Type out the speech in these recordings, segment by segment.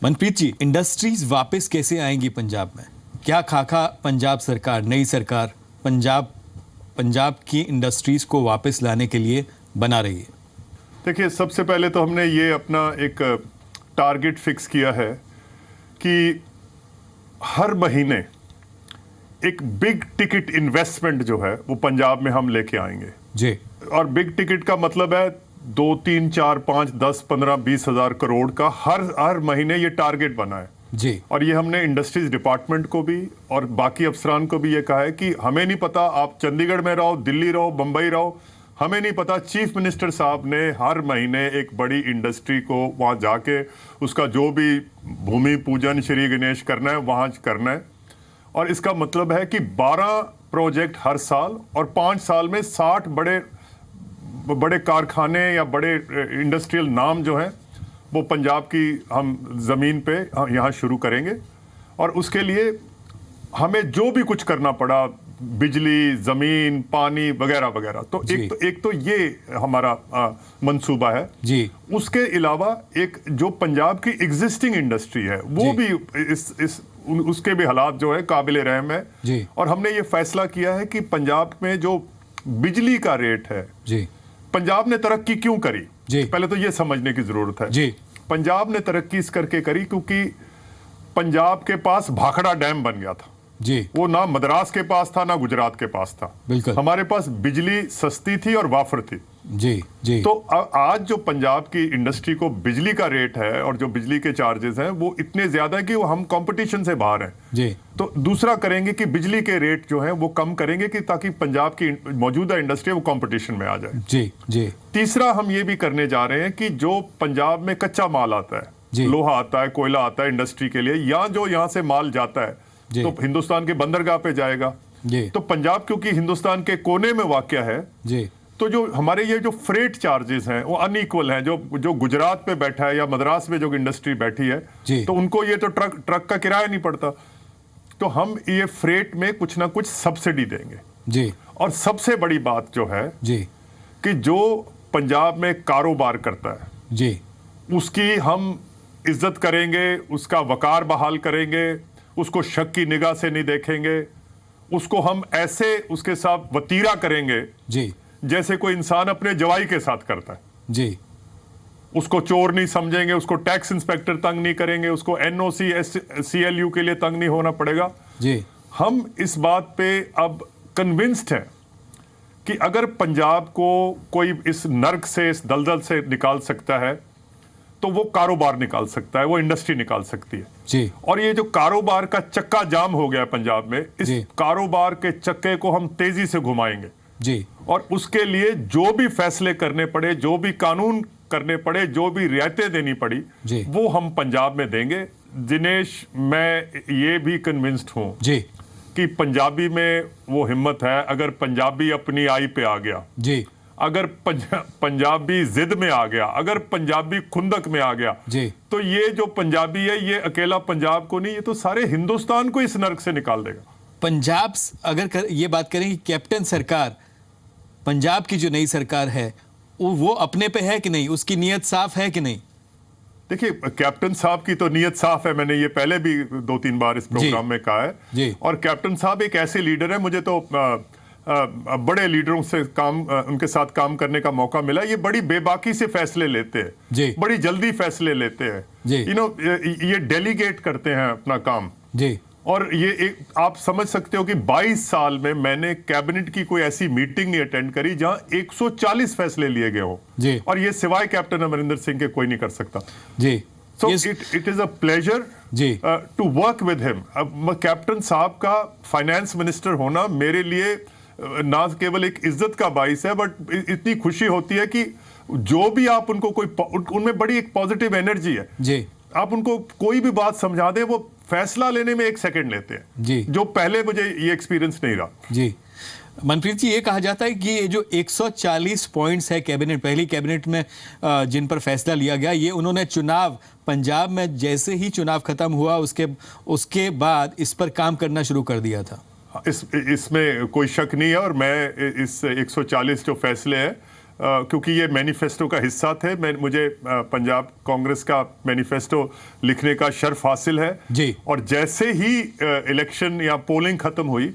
मनप्रीत जी, industries वापस कैसे आएंगी पंजाब में? क्या खाका पंजाब सरकार, नई सरकार पंजाब की इंडस्ट्रीज को वापस लाने के लिए बना रही है? देखिए, सबसे पहले तो हमने ये अपना एक टारगेट फिक्स किया है कि हर महीने एक बिग टिकट इन्वेस्टमेंट जो है वो पंजाब में हम लेके आएंगे जी। और बिग टिकट का मतलब है 2, 3, 4, 5, 10, 15, 20 हजार करोड़ का हर महीने ये टारगेट बना है जी। और ये हमने इंडस्ट्रीज डिपार्टमेंट को भी और बाकी अफसरान को भी ये कहा है कि हमें नहीं पता आप चंडीगढ़ में रहो, दिल्ली रहो, बंबई रहो, हमें नहीं पता, चीफ मिनिस्टर साहब ने हर महीने एक बड़ी इंडस्ट्री को वहां जाके उसका जो भी भूमि पूजन श्री गणेश करना है वहां करना है। और इसका मतलब है कि 12 प्रोजेक्ट हर साल और 5 साल में 60 बड़े कारखाने या बड़े इंडस्ट्रियल नाम जो हैं वो पंजाब की हम ज़मीन पे यहाँ शुरू करेंगे। और उसके लिए हमें जो भी कुछ करना पड़ा, बिजली, ज़मीन, पानी वगैरह वगैरह, तो एक तो ये हमारा मंसूबा है जी। उसके अलावा एक जो पंजाब की एग्जिस्टिंग इंडस्ट्री है वो भी उसके भी हालात जो है काबिल रहम है जी। और हमने ये फैसला किया है कि पंजाब में जो बिजली का रेट है जी। पंजाब ने तरक्की क्यों करी जी। पहले तो ये समझने की जरूरत है जी। पंजाब ने तरक्की इस करके करी क्योंकि पंजाब के पास भाखड़ा डैम बन गया था जी। वो ना मद्रास के पास था ना गुजरात के पास था। बिल्कुल। हमारे पास बिजली सस्ती थी और वाफर थी जी। जी। तो आज जो पंजाब की इंडस्ट्री को बिजली का रेट है और जो बिजली के चार्जेस हैं वो इतने ज्यादा है कि वो हम कंपटीशन से बाहर हैं जी। तो दूसरा करेंगे कि बिजली के रेट जो है वो कम करेंगे कि ताकि पंजाब की मौजूदा इंडस्ट्री वो कंपटीशन में आ जाए। जी। जी। तीसरा हम ये भी करने जा रहे हैं कि जो पंजाब में कच्चा माल आता है, लोहा आता है, कोयला आता है इंडस्ट्री के लिए, या जो यहाँ से माल जाता है तो हिंदुस्तान के बंदरगाह पे जाएगा जी। तो पंजाब क्योंकि हिंदुस्तान के कोने में वाक़या है जी, तो जो हमारे ये जो फ्रेट चार्जेस हैं वो अनइक्वल हैं। जो गुजरात पे बैठा है या मद्रास में जो इंडस्ट्री बैठी है तो उनको ये तो ट्रक का किराया नहीं पड़ता, तो हम ये फ्रेट में कुछ ना कुछ सब्सिडी देंगे जी। और सबसे बड़ी बात जो है जी कि जो पंजाब में कारोबार करता है जी उसकी हम इज्जत करेंगे, उसका वकार बहाल करेंगे, उसको शक की निगाह से नहीं देखेंगे, उसको हम ऐसे उसके साथ वतीरा करेंगे जी जैसे कोई इंसान अपने जवाई के साथ करता है जी। उसको चोर नहीं समझेंगे, उसको टैक्स इंस्पेक्टर तंग नहीं करेंगे, उसको एनओसी CLU के लिए तंग नहीं होना पड़ेगा जी। हम इस बात पे अब कन्विंस्ड हैं कि अगर पंजाब को कोई इस नर्क से, इस दलदल से निकाल सकता है तो वो कारोबार निकाल सकता है, वो इंडस्ट्री निकाल सकती है जी। और ये जो कारोबार का चक्का जाम हो गया है पंजाब में, इस कारोबार के चक्के को हम तेजी से घुमाएंगे जी। और उसके लिए जो भी फैसले करने पड़े, जो भी कानून करने पड़े, जो भी रियायतें देनी पड़ी वो हम पंजाब में देंगे। दिनेश, मैं ये भी कन्विंस्ड हूं जी कि पंजाबी में वो हिम्मत है, अगर पंजाबी अपनी आई पे आ गया जी, अगर पंजाबी जिद में आ गया, अगर पंजाबी खुंदक में आ गया जी, तो ये जो पंजाबी है ये अकेला पंजाब को नहीं, ये तो सारे हिंदुस्तान को इस नर्क से निकाल देगा। पंजाब अगर ये बात करें कि कैप्टन सरकार, पंजाब की जो नई सरकार है वो अपने पे है कि नहीं, उसकी नीयत साफ है कि नहीं? देखिए, कैप्टन साहब की तो नीयत साफ है, मैंने ये पहले भी 2-3 बार इस प्रोग्राम में कहा है जी। और कैप्टन साहब एक ऐसे लीडर है, मुझे तो बड़े लीडरों से उनके साथ काम करने का मौका मिला। ये बड़ी बेबाकी से फैसले लेते हैं जी, बड़ी जल्दी फैसले लेते हैं जी। ये डेलीगेट करते हैं अपना काम जी। और ये आप समझ सकते हो कि 22 साल में मैंने कैबिनेट की कोई ऐसी मीटिंग नहीं अटेंड करी जहां 140 फैसले लिए गए हो जी। और ये सिवाय कैप्टन अमरिंदर सिंह के कोई नहीं कर सकता जी। So it is a pleasure जी to work with him. Captain साहब का फाइनेंस मिनिस्टर होना मेरे लिए ना केवल एक इज्जत का बाइस है, बट इतनी खुशी होती है कि जो भी आप उनको उनमें बड़ी एक पॉजिटिव एनर्जी है जी। आप उनको कोई भी बात समझा दें वो फैसला लेने में 1 सेकंड लेते हैं जी, जो पहले मुझे ये एक्सपीरियंस नहीं रहा जी। मनप्रीत जी, ये कहा जाता है कि ये जो 140 पॉइंट्स है कैबिनेट, पहली कैबिनेट में जिन पर फैसला लिया गया, ये उन्होंने चुनाव पंजाब में जैसे ही चुनाव खत्म हुआ उसके बाद इस पर काम करना शुरू कर दिया था। इसमें कोई शक नहीं है और मैं इस 140 जो फैसले हैं क्योंकि ये मैनिफेस्टो का हिस्सा थे, मुझे पंजाब कांग्रेस का मैनिफेस्टो लिखने का शर्फ हासिल है जी। और जैसे ही इलेक्शन या पोलिंग खत्म हुई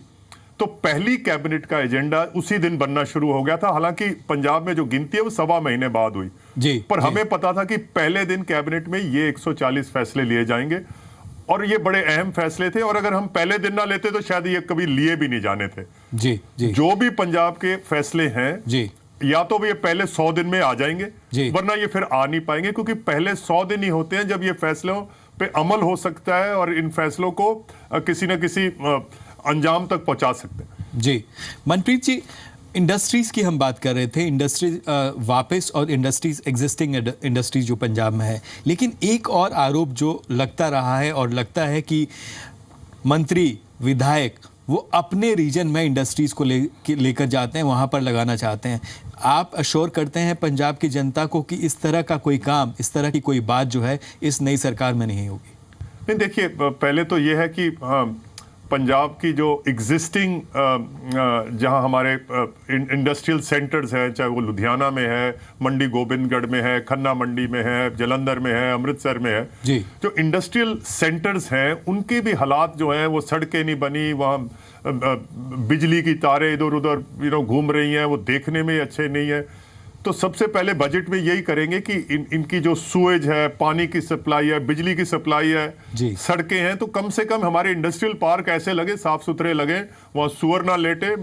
तो पहली कैबिनेट का एजेंडा उसी दिन बनना शुरू हो गया था। हालांकि पंजाब में जो गिनती है वो 1.25 महीने बाद हुई जी, पर जी। हमें पता था कि पहले दिन कैबिनेट में ये 140 फैसले लिए जाएंगे और ये बड़े अहम फैसले थे और अगर हम पहले दिन ना लेते तो शायद ये कभी लिए भी नहीं जाने थे। जी, जी। जो भी पंजाब के फैसले हैं जी, या तो ये पहले 100 दिन में आ जाएंगे जी। वरना ये फिर आ नहीं पाएंगे, क्योंकि पहले 100 दिन ही होते हैं जब ये फैसलों पे अमल हो सकता है और इन फैसलों को किसी न किसी अंजाम तक पहुंचा सकते हैं। जी। मनप्रीत जी, इंडस्ट्रीज की हम बात कर रहे थे, इंडस्ट्रीज वापस और इंडस्ट्रीज एग्जिस्टिंग इंडस्ट्रीज जो पंजाब में है, लेकिन एक और आरोप जो लगता रहा है और लगता है कि मंत्री विधायक वो अपने रीजन में इंडस्ट्रीज को लेकर जाते हैं, वहां पर लगाना चाहते हैं। आप अश्योर करते हैं पंजाब की जनता को कि इस तरह का कोई काम, इस तरह की कोई बात जो है इस नई सरकार में नहीं होगी? नहीं, देखिए, पहले तो ये है कि पंजाब की जो एग्जिस्टिंग जहां हमारे इंडस्ट्रियल सेंटर्स हैं, चाहे वो लुधियाना में है, मंडी गोबिंदगढ़ में है, खन्ना मंडी में है, जलंधर में है, अमृतसर में है जी। जो इंडस्ट्रियल सेंटर्स हैं उनके भी हालात जो हैं, वो सड़कें नहीं बनी, वहाँ बिजली की तारें इधर उधर घूम रही हैं, वो देखने में अच्छे नहीं है। तो सबसे पहले बजट में यही करेंगे कि इनकी जो सूएज है, पानी की सप्लाई है, बिजली की सप्लाई है, सड़कें हैं, तो कम से कम हमारे इंडस्ट्रियल पार्क ऐसे लगे, साफ सुथरे लगे, वहाँ सुअर ना लेटे,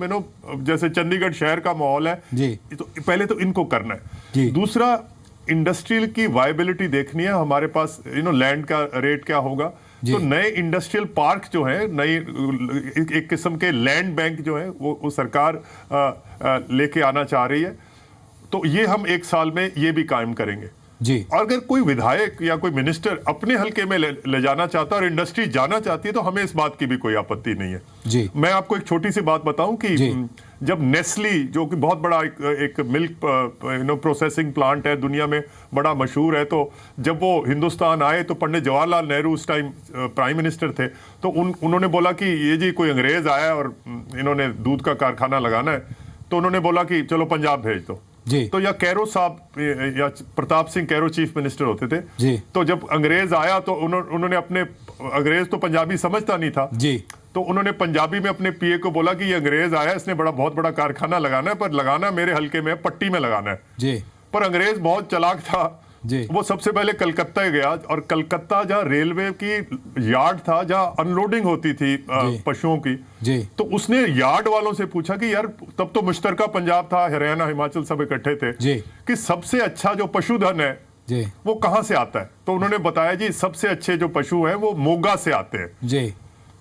जैसे चंडीगढ़ शहर का माहौल है जी। तो पहले तो इनको करना है। दूसरा, इंडस्ट्रियल की वायबिलिटी देखनी है, हमारे पास लैंड का रेट क्या होगा। तो नए इंडस्ट्रियल पार्क जो है, नई एक किस्म के लैंड बैंक जो है वो सरकार लेके आना चाह रही है, तो ये हम 1 साल में ये भी कायम करेंगे जी। और अगर कोई विधायक या कोई मिनिस्टर अपने हलके में ले जाना चाहता है और इंडस्ट्री जाना चाहती है तो हमें इस बात की भी कोई आपत्ति नहीं है जी। मैं आपको एक छोटी सी बात बताऊं कि जब नेस्ली, जो कि बहुत बड़ा एक मिल्क प्रोसेसिंग प्लांट है, दुनिया में बड़ा मशहूर है, तो जब वो हिंदुस्तान आए तो पंडित जवाहरलाल नेहरू उस टाइम प्राइम मिनिस्टर थे, तो उन्होंने बोला कि ये जी कोई अंग्रेज आया और इन्होंने दूध का कारखाना लगाना है, तो उन्होंने बोला कि चलो पंजाब भेज दो जी। तो या कैरो साहब या प्रताप सिंह कैरो चीफ मिनिस्टर होते थे जी। तो जब अंग्रेज आया तो उन्होंने अपने, अंग्रेज तो पंजाबी समझता नहीं था जी, तो उन्होंने पंजाबी में अपने पीए को बोला कि ये अंग्रेज आया, इसने बहुत बड़ा कारखाना लगाना है, पर लगाना मेरे हल्के में पट्टी में लगाना है जी। पर अंग्रेज बहुत चालाक था जी। वो सबसे पहले कलकत्ता गया और कलकत्ता जहाँ रेलवे की यार्ड था, जहाँ अनलोडिंग होती थी पशुओं की जी। तो उसने यार्ड वालों से पूछा कि यार, तब तो मुश्तरका पंजाब था, हरियाणा हिमाचल सब इकट्ठे थे जी, कि सबसे अच्छा जो पशुधन है जी, वो कहाँ से आता है। तो उन्होंने बताया जी सबसे अच्छे जो पशु हैं वो मोगा से आते हैं जी।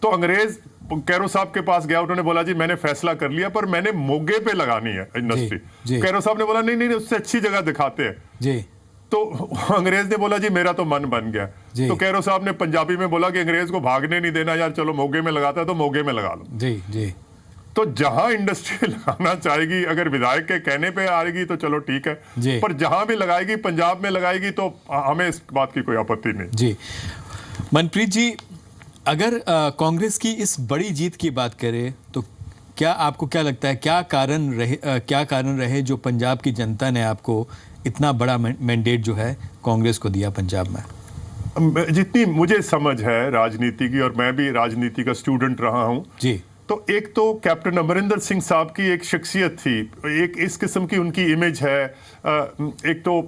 तो अंग्रेज कैरो साहब के पास गया, उन्होंने बोला जी मैंने फैसला कर लिया, पर मैंने मोगे पे लगानी है इंडस्ट्री। कैरो साहब ने बोला नहीं नहीं, उससे अच्छी जगह दिखाते हैं जी। तो अंग्रेज ने बोला जी मेरा तो मन बन गया। तो कैरो साहब ने पंजाबी में बोला कि अंग्रेज को भागने नहीं देना यार, चलो मोगे में लगाता है तो मोगे में लगा लो जी जी। तो जहां इंडस्ट्री लगाना चाहेगी, अगर विधायक के कहने पे आएगी तो चलो ठीक है, पर जहां भी लगाएगी, पंजाब में लगाएगी, तो हमें इस बात की कोई आपत्ति नहीं जी। मनप्रीत जी, अगर कांग्रेस की इस बड़ी जीत की बात करें तो क्या आपको क्या लगता है, क्या कारण रहे जो पंजाब की जनता ने आपको इतना बड़ा मैंडेट जो है कांग्रेस को दिया पंजाब में? जितनी मुझे समझ है राजनीति की, और मैं भी राजनीति का स्टूडेंट रहा हूं जी, तो एक तो कैप्टन अमरिंदर सिंह साहब की एक शख्सियत थी, एक इस किस्म की उनकी इमेज है। एक तो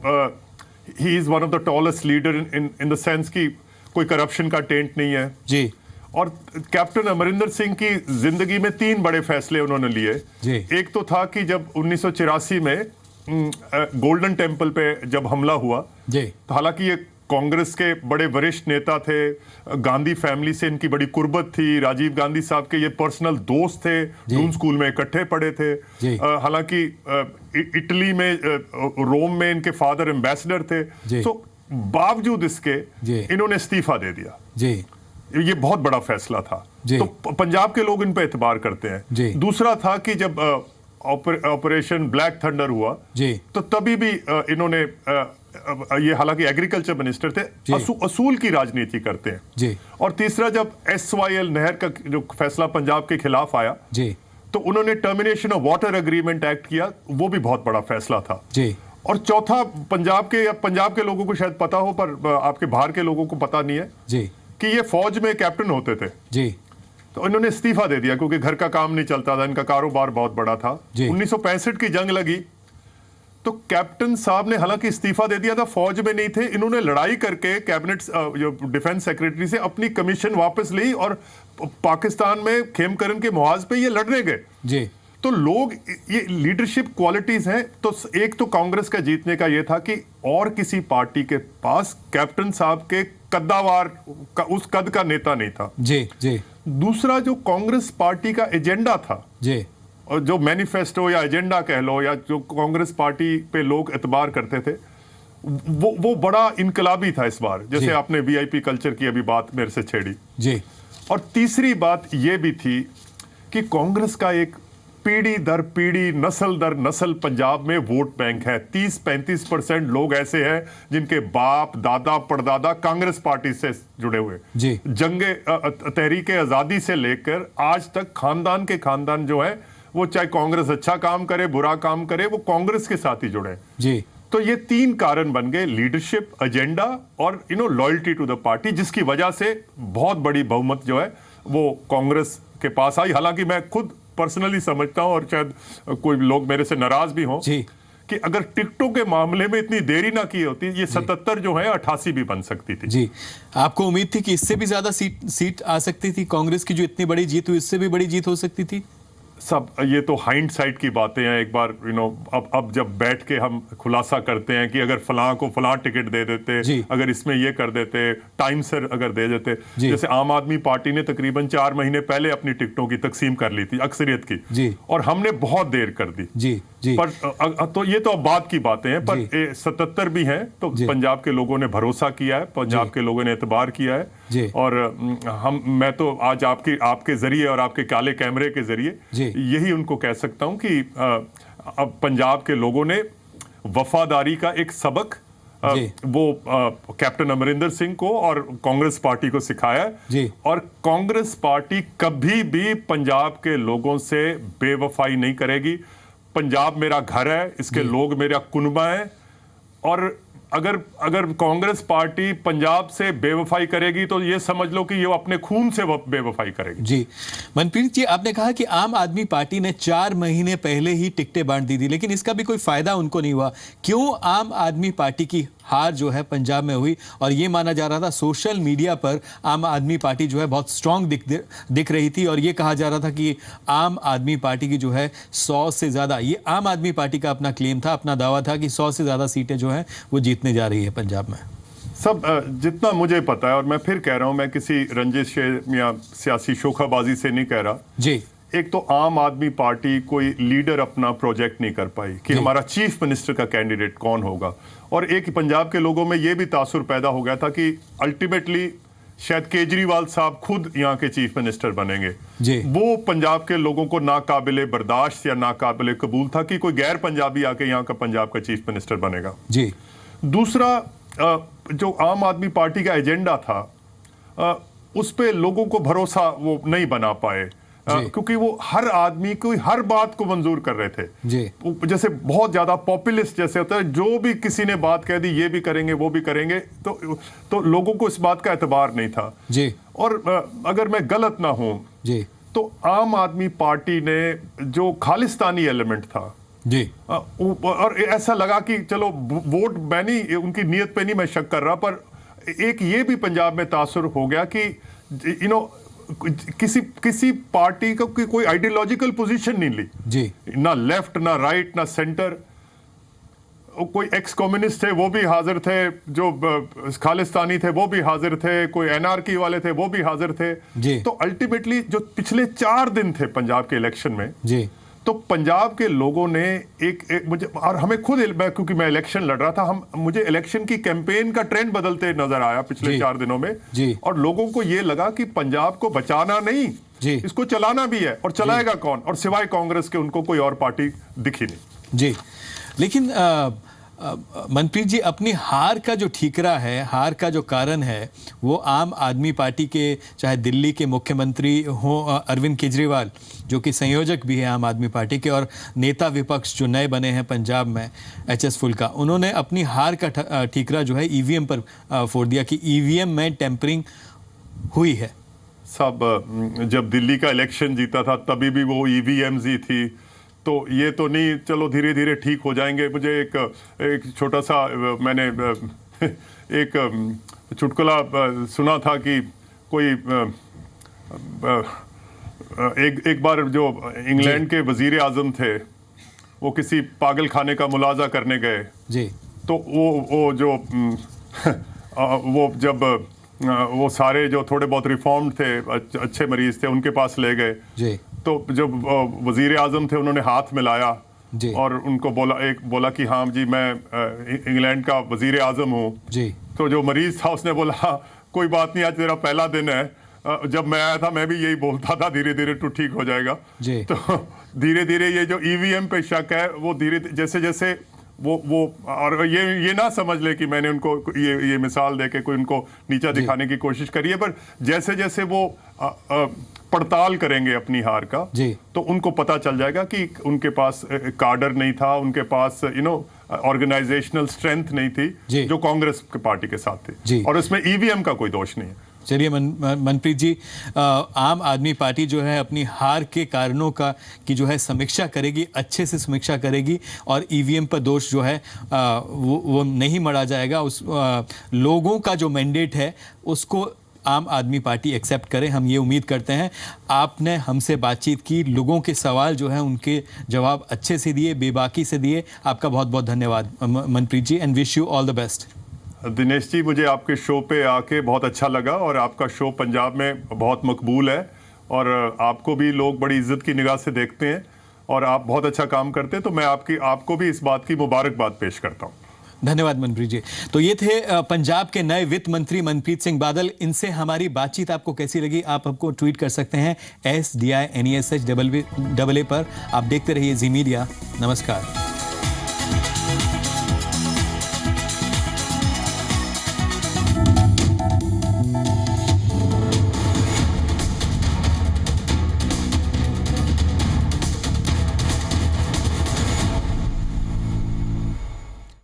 he is one of the tallest leader in the sense कि कोई करप्शन का टेंट नहीं है जी। और कैप्टन अमरिंदर सिंह की जिंदगी में 3 बड़े फैसले उन्होंने लिए। एक तो था कि जब 1984 में गोल्डन टेम्पल पे जब हमला हुआ जी, तो हालांकि ये कांग्रेस के बड़े वरिष्ठ नेता थे, गांधी फैमिली से इनकी बड़ी कुर्बत थी, राजीव गांधी साहब के ये पर्सनल दोस्त थे, जून स्कूल में इकट्ठे पढ़े थे। हालांकि इटली में, रोम में इनके फादर एम्बेसडर थे, तो बावजूद इसके इन्होंने इस्तीफा दे दिया जी। ये बहुत बड़ा फैसला था, तो पंजाब के लोग इन पे एतबार करते हैं। दूसरा था कि जब ऑपरेशन ब्लैक थंडर हुआ जी, तो तभी भी इन्होंने, ये हालांकि एग्रीकल्चर मिनिस्टर थे, असूल की राजनीति करते हैं जी। और तीसरा, जब SYL नहर का जो फैसला पंजाब के खिलाफ आया जी, तो उन्होंने termination of water agreement act किया, वो भी बहुत बड़ा फैसला था जी। और चौथा, पंजाब के लोगों को शायद पता हो पर आपके बाहर के लोगों को पता नहीं है जी कि ये फौज में कैप्टन होते थे जी। तो इन्होंने इस्तीफा दे दिया क्योंकि घर का काम नहीं चलता था, इनका कारोबार बहुत बड़ा था। 1965 की जंग लगी तो कैप्टन साहब ने हालांकि इस्तीफा दे दिया था, फौज में नहीं थे, इन्होंने लड़ाई करके कैबिनेट जो डिफेंस सेक्रेटरी से अपनी कमीशन वापस ली और पाकिस्तान में खेमकरन के मुहाज पे ये लड़ने गए जी। तो लोग, ये लीडरशिप क्वालिटीज हैं। तो एक तो कांग्रेस का जीतने का ये था कि और किसी पार्टी के पास कैप्टन साहब के कद्दावार का उस कद का नेता नहीं था जी जी। दूसरा, जो कांग्रेस पार्टी का एजेंडा था जी, और जो मैनिफेस्टो या एजेंडा कह लो, या जो कांग्रेस पार्टी पे लोग एतबार करते थे, वो बड़ा इनकलाबी था इस बार। जैसे आपने वीआईपी कल्चर की अभी बात मेरे से छेड़ी जी। और तीसरी बात ये भी थी कि कांग्रेस का एक पीढ़ी दर पीढ़ी, नस्ल दर नस्ल पंजाब में वोट बैंक है। 30-35% लोग ऐसे हैं जिनके बाप दादा परदादा कांग्रेस पार्टी से जुड़े हुए जी। जंगे तहरीके आजादी से लेकर आज तक खानदान के खानदान जो है, वो चाहे कांग्रेस अच्छा काम करे बुरा काम करे, वो कांग्रेस के साथ ही जुड़े जी। तो ये तीन कारण बन गए, लीडरशिप, एजेंडा और लॉयल्टी टू द पार्टी, जिसकी वजह से बहुत बड़ी बहुमत जो है वो कांग्रेस के पास आई। हालांकि मैं खुद पर्सनली समझता हूं और शायद कोई लोग मेरे से नाराज भी हों कि अगर टिकटों के मामले में इतनी देरी ना की होती, ये 77 जो है 88 भी बन सकती थी जी। आपको उम्मीद थी कि इससे भी ज्यादा सीट आ सकती थी? कांग्रेस की जो इतनी बड़ी जीत हुई, इससे भी बड़ी जीत हो सकती थी? सब ये तो हाइंडसाइट की बातें हैं। एक बार अब जब बैठ के हम खुलासा करते हैं कि अगर फलां को फलां टिकट दे देते, अगर इसमें ये कर देते, टाइम से अगर दे देते, जैसे आम आदमी पार्टी ने तकरीबन 4 महीने पहले अपनी टिकटों की तकसीम कर ली थी अक्सरियत की, और हमने बहुत देर कर दी जी। पर तो ये तो अब बाद की बातें हैं, पर 77 भी हैं तो पंजाब के लोगों ने भरोसा किया है, पंजाब के लोगों ने एतबार किया है। और मैं तो आज आपके जरिए और आपके काले कैमरे के जरिए यही उनको कह सकता हूं कि अब पंजाब के लोगों ने वफादारी का एक सबक वो कैप्टन अमरिंदर सिंह को और कांग्रेस पार्टी को सिखाया है। और कांग्रेस पार्टी कभी भी पंजाब के लोगों से बेवफाई नहीं करेगी। पंजाब मेरा घर है, इसके लोग मेरा कुनबा है, और अगर कांग्रेस पार्टी पंजाब से बेवफाई करेगी तो ये समझ लो कि ये अपने खून से बेवफाई करेगी जी। मनप्रीत जी, आपने कहा कि आम आदमी पार्टी ने 4 महीने पहले ही टिकटें बांट दी थी, लेकिन इसका भी कोई फायदा उनको नहीं हुआ। क्यों आम आदमी पार्टी की हार जो है पंजाब में हुई? और ये माना जा रहा था सोशल मीडिया पर आम आदमी पार्टी जो है बहुत स्ट्रांग दिख रही थी, और ये कहा जा रहा था कि आम आदमी पार्टी की जो है 100 से ज्यादा, ये आम आदमी पार्टी का अपना क्लेम था, अपना दावा था कि 100 से ज्यादा सीटें जो है वो जीतने जा रही है पंजाब में। सब जितना मुझे पता है, और मैं फिर कह रहा हूं, मैं किसी रंजिश या सियासी शोखाबाजी से नहीं कह रहा जी। एक तो आम आदमी पार्टी कोई लीडर अपना प्रोजेक्ट नहीं कर पाई कि हमारा चीफ मिनिस्टर का कैंडिडेट कौन होगा, और एक पंजाब के लोगों में यह भी तासुर पैदा हो गया था कि अल्टीमेटली शायद केजरीवाल साहब खुद यहाँ के चीफ मिनिस्टर बनेंगे जी। वो पंजाब के लोगों को नाकाबिले बर्दाश्त या नाकाबिले कबूल था कि कोई गैर पंजाबी आके यहाँ का पंजाब का चीफ मिनिस्टर बनेगा जी। दूसरा, जो आम आदमी पार्टी का एजेंडा था, उस पे लोगों को भरोसा वो नहीं बना पाए, क्योंकि वो हर आदमी को हर बात को मंजूर कर रहे थे जी। जैसे बहुत ज्यादा पॉपुलिस्ट जैसे होता है, जो भी किसी ने बात कह दी ये भी करेंगे वो भी करेंगे, तो लोगों को इस बात का एतबार नहीं था जी। और अगर मैं गलत ना हूं जी, तो आम आदमी पार्टी ने जो खालिस्तानी एलिमेंट था जी, और ऐसा लगा कि चलो वोट बैनी, उनकी नीयत पे नहीं मैं शक कर रहा, पर एक ये भी पंजाब में तासुर हो गया कि किसी पार्टी का कोई आइडियोलॉजिकल पोजीशन नहीं ली जी, ना लेफ्ट ना राइट ना सेंटर। कोई एक्स कम्युनिस्ट थे वो भी हाजिर थे, जो खालिस्तानी थे वो भी हाजिर थे, कोई एनआरकी वाले थे वो भी हाजिर थे जी। तो अल्टीमेटली जो पिछले 4 दिन थे पंजाब के इलेक्शन में जी, तो पंजाब के लोगों ने एक मुझे, और हमें खुद, क्योंकि मैं इलेक्शन लड़ रहा था, मुझे इलेक्शन की कैंपेन का ट्रेंड बदलते नजर आया पिछले 4 दिनों में जी। और लोगों को ये लगा कि पंजाब को बचाना नहीं जी, इसको चलाना भी है, और चलाएगा कौन? और सिवाय कांग्रेस के उनको कोई और पार्टी दिखी नहीं जी। लेकिन मनप्रीत जी, अपनी हार का जो ठीकरा है, हार का जो कारण है, वो आम आदमी पार्टी के, चाहे दिल्ली के मुख्यमंत्री हो अरविंद केजरीवाल, जो कि संयोजक भी है आम आदमी पार्टी के, और नेता विपक्ष जो नए बने हैं पंजाब में, एचएस फुल्का, उन्होंने अपनी हार का ठीकरा जो है ईवीएम पर फोड़ दिया कि ईवीएम में टेम्परिंग हुई है। साहब, जब दिल्ली का इलेक्शन जीता था तभी भी वो ईवीएम्स ही थी, तो ये तो नहीं चलो धीरे धीरे ठीक हो जाएंगे। मुझे एक छोटा सा मैंने एक चुटकुला सुना था कि कोई एक बार जो इंग्लैंड के वजीर आजम थे, वो किसी पागल खाने का मुलाजा करने गए जी। तो वो जो वो जब वो सारे जो थोड़े बहुत रिफॉर्म्ड थे, अच्छे मरीज थे, उनके पास ले गए जी। तो जब वजीर आजम थे, उन्होंने हाथ मिलाया और उनको बोला कि हाँ जी, मैं इंग्लैंड का वजीर आजम हूँ जी। तो जो मरीज था उसने बोला, कोई बात नहीं, आज तेरा पहला दिन है, जब मैं आया था मैं भी यही बोलता था, धीरे धीरे तो ठीक हो जाएगा जी। तो धीरे धीरे ये जो ईवीएम पे शक है, वो धीरे जैसे जैसे वो और ये ना समझ ले कि मैंने उनको ये मिसाल दे के कोई उनको नीचा दिखाने की कोशिश करी है, पर जैसे जैसे वो पड़ताल करेंगे अपनी हार का जी, तो उनको पता चल जाएगा कि उनके पास कार्डर नहीं था, उनके पास ऑर्गेनाइजेशनल स्ट्रेंथ नहीं थी जो कांग्रेस पार्टी के साथ थी, और इसमें ईवीएम का कोई दोष नहीं है। चलिए मनप्रीत जी, आम आदमी पार्टी जो है अपनी हार के कारणों की जो है समीक्षा करेगी, अच्छे से समीक्षा करेगी, और ईवीएम पर दोष जो है वो नहीं मढ़ा जाएगा। उस लोगों का जो मैंडेट है उसको आम आदमी पार्टी एक्सेप्ट करे, हम ये उम्मीद करते हैं। आपने हमसे बातचीत की, लोगों के सवाल जो हैं उनके जवाब अच्छे से दिए, बेबाकी से दिए। आपका बहुत बहुत धन्यवाद Manpreet ji, and wish you all the best. Dinesh ji, मुझे आपके शो पे आके बहुत अच्छा लगा, और आपका शो पंजाब में बहुत मकबूल है, और आपको भी लोग बड़ी इज्जत की निगाह से देखते हैं, और आप बहुत अच्छा काम करते हैं, तो मैं आपको भी इस बात की मुबारकबाद पेश करता हूँ। धन्यवाद मनप्रीत जी। तो ये थे पंजाब के नए वित्त मंत्री मनप्रीत सिंह बादल। इनसे हमारी बातचीत आपको कैसी लगी, आप हमको ट्वीट कर सकते हैं SDINESHAA पर। आप देखते रहिए जी मीडिया। नमस्कार।